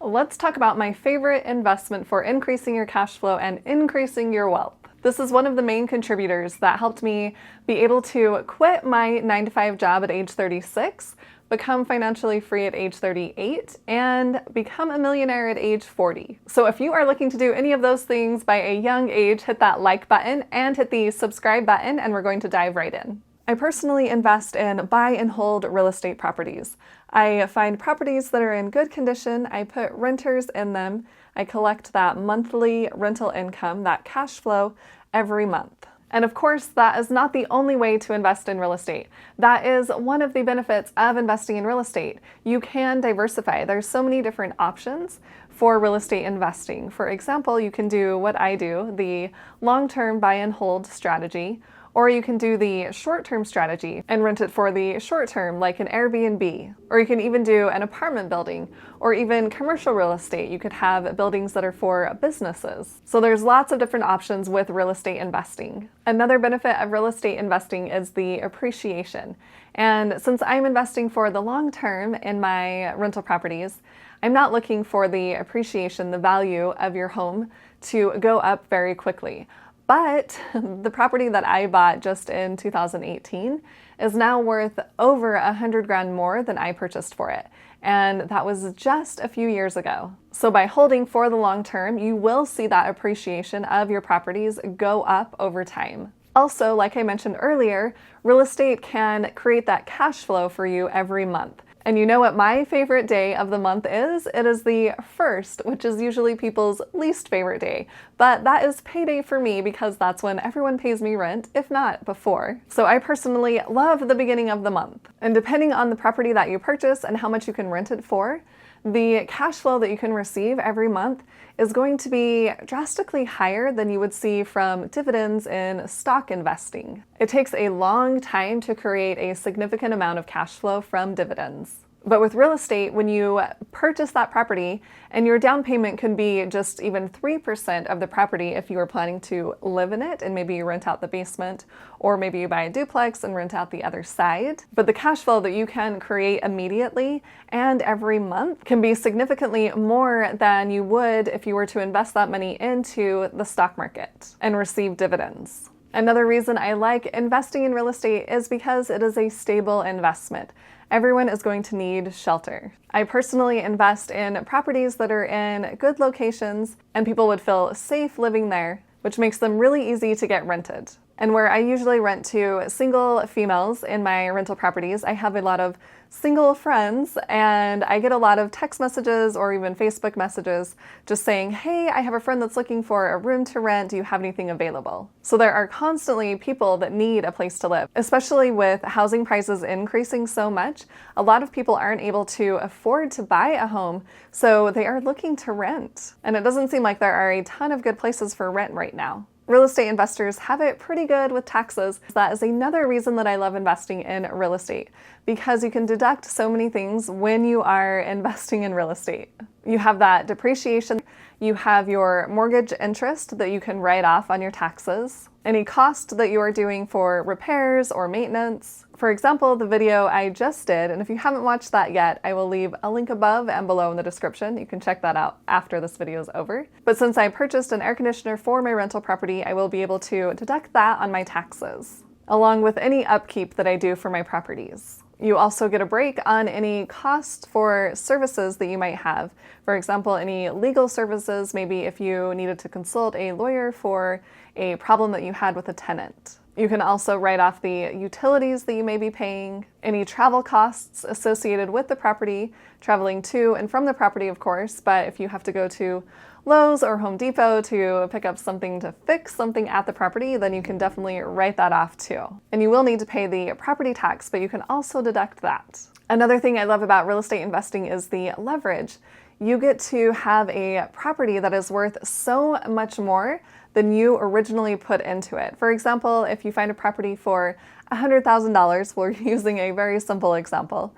Let's talk about my favorite investment for increasing your cash flow and increasing your wealth. This is one of the main contributors that helped me be able to quit my 9-to-5 job at age 36, become financially free at age 38, and become a millionaire at age 40. So if you are looking to do any of those things by a young age, hit that like button and hit the subscribe button, and we're going to dive right in. I personally invest in buy and hold real estate properties. I find properties that are in good condition, I put renters in them, I collect that monthly rental income, that cash flow, every month. And of course, that is not the only way to invest in real estate. That is one of the benefits of investing in real estate. You can diversify. There's so many different options for real estate investing. For example, you can do what I do, the long-term buy and hold strategy, or you can do the short-term strategy and rent it for the short term, like an Airbnb. Or you can even do an apartment building, or even commercial real estate. You could have buildings that are for businesses. So there's lots of different options with real estate investing. Another benefit of real estate investing is the appreciation. And since I'm investing for the long term in my rental properties, I'm not looking for the appreciation, the value of your home to go up very quickly. But the property that I bought just in 2018 is now worth over $100,000 more than I purchased for it. And that was just a few years ago. So by holding for the long term, you will see that appreciation of your properties go up over time. Also, like I mentioned earlier, real estate can create that cash flow for you every month. And you know what my favorite day of the month is? It is the 1st, which is usually people's least favorite day. But that is payday for me because that's when everyone pays me rent, if not before. So I personally love the beginning of the month. And depending on the property that you purchase and how much you can rent it for, the cash flow that you can receive every month is going to be drastically higher than you would see from dividends in stock investing. It takes a long time to create a significant amount of cash flow from dividends. But with real estate, when you purchase that property, and your down payment can be just even 3% of the property if you are planning to live in it, and maybe you rent out the basement, or maybe you buy a duplex and rent out the other side. But the cash flow that you can create immediately and every month can be significantly more than you would if you were to invest that money into the stock market and receive dividends. Another reason I like investing in real estate is because it is a stable investment. Everyone is going to need shelter. I personally invest in properties that are in good locations and people would feel safe living there, which makes them really easy to get rented. And where I usually rent to single females in my rental properties, I have a lot of single friends and I get a lot of text messages or even Facebook messages just saying, hey, I have a friend that's looking for a room to rent. Do you have anything available? So there are constantly people that need a place to live, especially with housing prices increasing so much. A lot of people aren't able to afford to buy a home, so they are looking to rent. And it doesn't seem like there are a ton of good places for rent right now. Real estate investors have it pretty good with taxes. That is another reason that I love investing in real estate, because you can deduct so many things when you are investing in real estate. You have that depreciation, you have your mortgage interest that you can write off on your taxes, any cost that you are doing for repairs or maintenance. For example, the video I just did, and if you haven't watched that yet, I will leave a link above and below in the description. You can check that out after this video is over. But since I purchased an air conditioner for my rental property, I will be able to deduct that on my taxes, along with any upkeep that I do for my properties. You also get a break on any cost for services that you might have. For example, any legal services, maybe if you needed to consult a lawyer for a problem that you had with a tenant. You can also write off the utilities that you may be paying, any travel costs associated with the property, traveling to and from the property, of course, but if you have to go to Lowe's or Home Depot to pick up something to fix something at the property, then you can definitely write that off too. And you will need to pay the property tax, but you can also deduct that. Another thing I love about real estate investing is the leverage. You get to have a property that is worth so much more than you originally put into it. For example, if you find a property for $100,000, we're using a very simple example,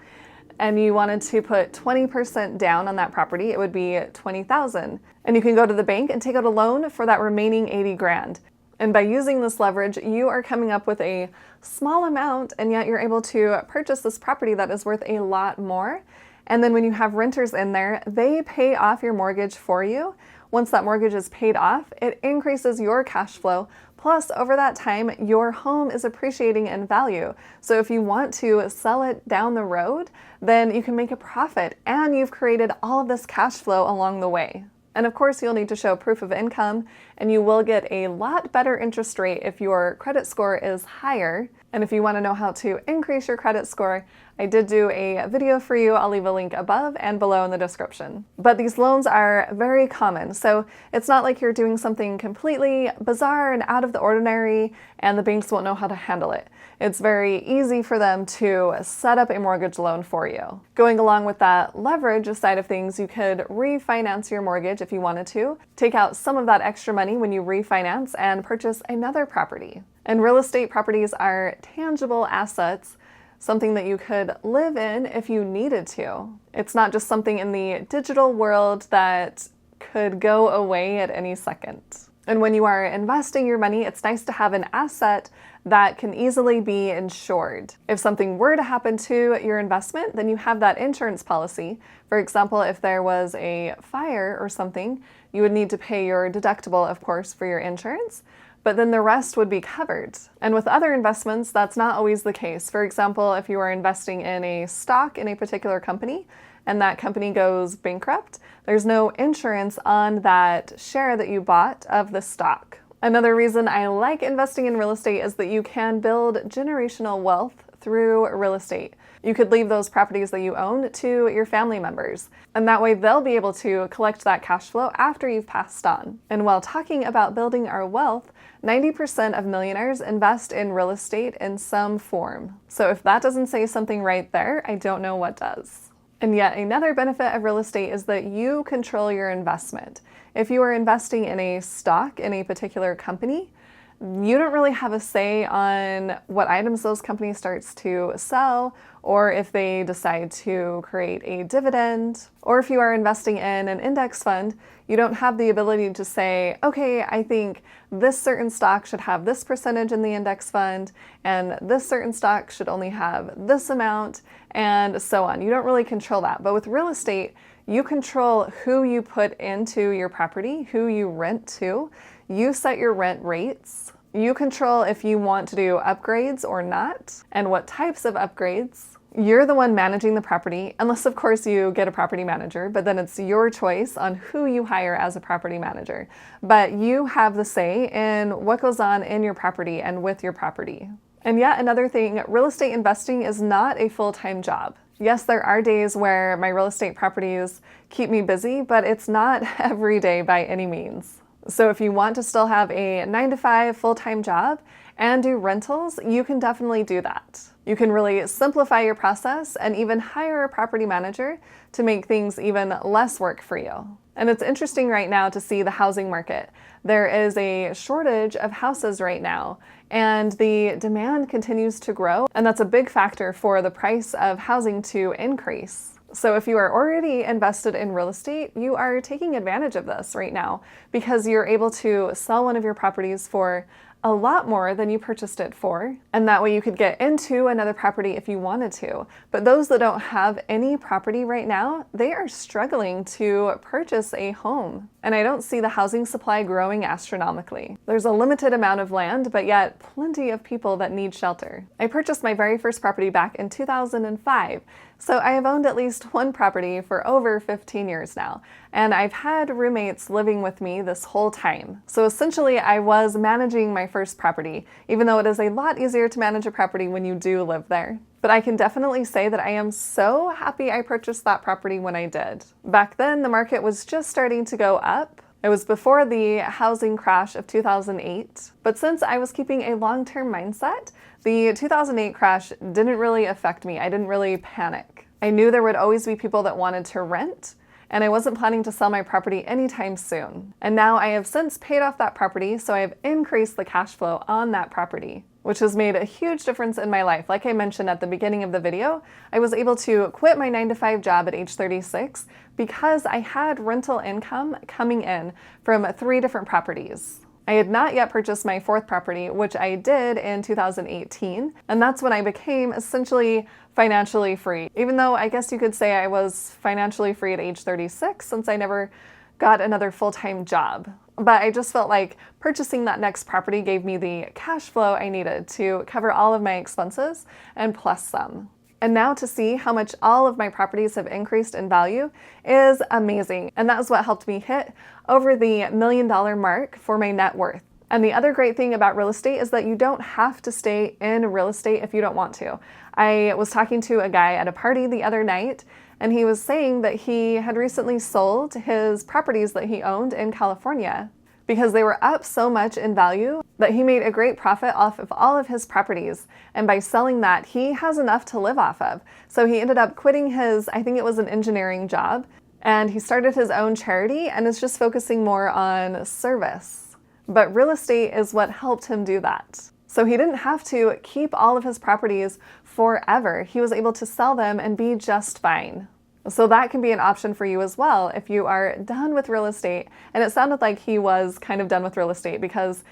and you wanted to put 20% down on that property, it would be $20,000. And you can go to the bank and take out a loan for that remaining 80 grand. And by using this leverage, you are coming up with a small amount, and yet you're able to purchase this property that is worth a lot more. And then when you have renters in there, they pay off your mortgage for you. Once that mortgage is paid off, it increases your cash flow. Plus, over that time, your home is appreciating in value. So if you want to sell it down the road, then you can make a profit and you've created all of this cash flow along the way. And of course, you'll need to show proof of income, and you will get a lot better interest rate if your credit score is higher. And if you want to know how to increase your credit score, I did do a video for you. I'll leave a link above and below in the description. But these loans are very common, so it's not like you're doing something completely bizarre and out of the ordinary and the banks won't know how to handle it. It's very easy for them to set up a mortgage loan for you. Going along with that leverage side of things, you could refinance your mortgage if you wanted to, take out some of that extra money when you refinance and purchase another property. And real estate properties are tangible assets, something that you could live in if you needed to. It's not just something in the digital world that could go away at any second. And when you are investing your money, it's nice to have an asset that can easily be insured. If something were to happen to your investment, then you have that insurance policy. For example, if there was a fire or something, you would need to pay your deductible, of course, for your insurance, but then the rest would be covered. And with other investments, that's not always the case. For example, if you are investing in a stock in a particular company and that company goes bankrupt, there's no insurance on that share that you bought of the stock. Another reason I like investing in real estate is that you can build generational wealth through real estate. You could leave those properties that you own to your family members, and that way they'll be able to collect that cash flow after you've passed on. And while talking about building our wealth, 90% of millionaires invest in real estate in some form. So if that doesn't say something right there, I don't know what does. And yet another benefit of real estate is that you control your investment. If you are investing in a stock in a particular company, you don't really have a say on what items those companies starts to sell, or if they decide to create a dividend, or if you are investing in an index fund, you don't have the ability to say, okay, I think this certain stock should have this percentage in the index fund, and this certain stock should only have this amount, and so on. You don't really control that. But with real estate, you control who you put into your property, who you rent to. You set your rent rates. You control if you want to do upgrades or not, and what types of upgrades. You're the one managing the property, unless of course you get a property manager, but then it's your choice on who you hire as a property manager. But you have the say in what goes on in your property and with your property. And yet another thing, real estate investing is not a full-time job. Yes, there are days where my real estate properties keep me busy, but it's not every day by any means. So if you want to still have a 9-to-5 full-time job and do rentals, you can definitely do that. You can really simplify your process and even hire a property manager to make things even less work for you. And it's interesting right now to see the housing market. There is a shortage of houses right now, and the demand continues to grow, and that's a big factor for the price of housing to increase. So if you are already invested in real estate, you are taking advantage of this right now because you're able to sell one of your properties for a lot more than you purchased it for, and that way you could get into another property if you wanted to. But those that don't have any property right now, they are struggling to purchase a home. And I don't see the housing supply growing astronomically. There's a limited amount of land, but yet plenty of people that need shelter. I purchased my very first property back in 2005. So I have owned at least one property for over 15 years now, and I've had roommates living with me this whole time. So essentially I was managing my first property, even though it is a lot easier to manage a property when you do live there. But I can definitely say that I am so happy I purchased that property when I did. Back then, the market was just starting to go up. It was before the housing crash of 2008. But since I was keeping a long-term mindset, the 2008 crash didn't really affect me. I didn't really panic. I knew there would always be people that wanted to rent, and I wasn't planning to sell my property anytime soon. And now I have since paid off that property, so I have increased the cash flow on that property, which has made a huge difference in my life. Like I mentioned at the beginning of the video, I was able to quit my 9-to-5 job at age 36 because I had rental income coming in from 3 different properties. I had not yet purchased my fourth property, which I did in 2018, and that's when I became essentially financially free. Even though I guess you could say I was financially free at age 36 since I never got another full-time job. But I just felt like purchasing that next property gave me the cash flow I needed to cover all of my expenses and plus some. And now to see how much all of my properties have increased in value is amazing. And that is what helped me hit over the $1 million mark for my net worth. And the other great thing about real estate is that you don't have to stay in real estate if you don't want to. I was talking to a guy at a party the other night, and he was saying that he had recently sold his properties that he owned in California because they were up so much in value that he made a great profit off of all of his properties. And by selling that, he has enough to live off of. So he ended up quitting his, I think it was an engineering job, and he started his own charity and is just focusing more on service. But real estate is what helped him do that. So he didn't have to keep all of his properties forever. He was able to sell them and be just fine. So that can be an option for you as well if you are done with real estate. And it sounded like he was kind of done with real estate because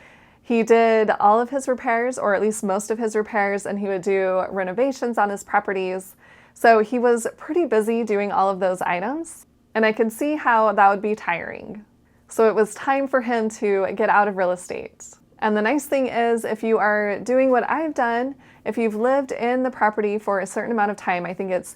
he did all of his repairs, or at least most of his repairs, and he would do renovations on his properties. So he was pretty busy doing all of those items, and I could see how that would be tiring. So it was time for him to get out of real estate. And the nice thing is, if you are doing what I've done, if you've lived in the property for a certain amount of time, I think it's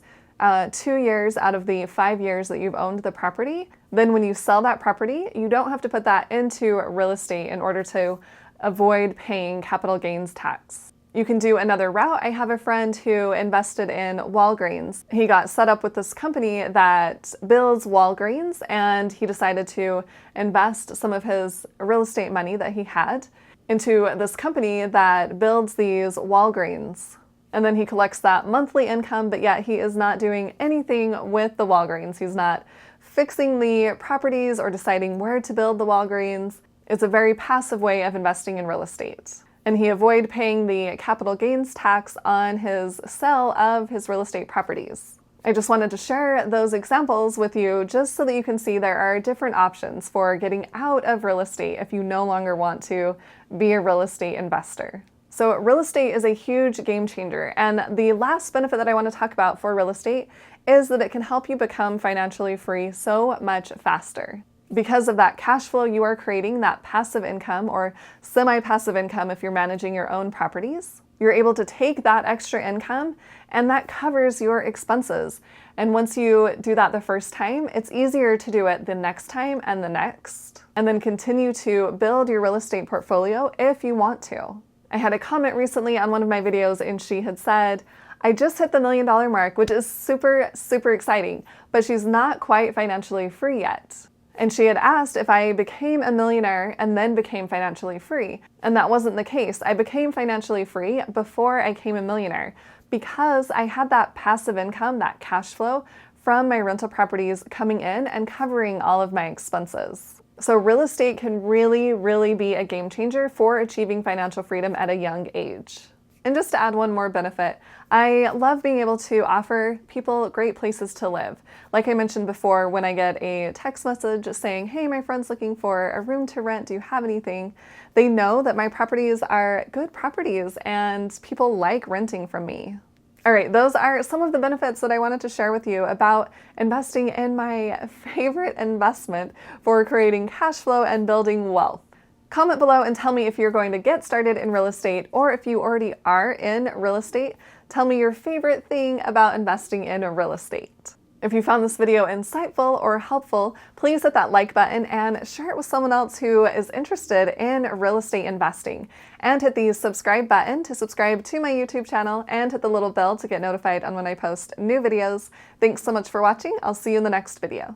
2 years out of the 5 years that you've owned the property, then when you sell that property, you don't have to put that into real estate in order to avoid paying capital gains tax. You can do another route. I have a friend who invested in Walgreens. He got set up with this company that builds Walgreens, and he decided to invest some of his real estate money that he had into this company that builds these Walgreens. And then he collects that monthly income, but yet he is not doing anything with the Walgreens. He's not fixing the properties or deciding where to build the Walgreens. It's a very passive way of investing in real estate. And he avoided paying the capital gains tax on his sale of his real estate properties. I just wanted to share those examples with you just so that you can see there are different options for getting out of real estate if you no longer want to be a real estate investor. So real estate is a huge game changer, and the last benefit that I want to talk about for real estate is that it can help you become financially free so much faster. Because of that cash flow you are creating, that passive income or semi-passive income if you're managing your own properties, you're able to take that extra income and that covers your expenses. And once you do that the first time, it's easier to do it the next time and the next, and then continue to build your real estate portfolio if you want to. I had a comment recently on one of my videos, and she had said, I just hit the $1 million mark, which is super, super exciting, but she's not quite financially free yet. And she had asked if I became a millionaire and then became financially free. And that wasn't the case. I became financially free before I became a millionaire because I had that passive income, that cash flow from my rental properties coming in and covering all of my expenses. So real estate can really, really be a game changer for achieving financial freedom at a young age. And just to add one more benefit, I love being able to offer people great places to live. Like I mentioned before, when I get a text message saying, hey, my friend's looking for a room to rent, do you have anything? They know that my properties are good properties and people like renting from me. All right, those are some of the benefits that I wanted to share with you about investing in my favorite investment for creating cash flow and building wealth. Comment below and tell me if you're going to get started in real estate, or if you already are in real estate, tell me your favorite thing about investing in real estate. If you found this video insightful or helpful, please hit that like button and share it with someone else who is interested in real estate investing. And hit the subscribe button to subscribe to my YouTube channel, and hit the little bell to get notified on when I post new videos. Thanks so much for watching. I'll see you in the next video.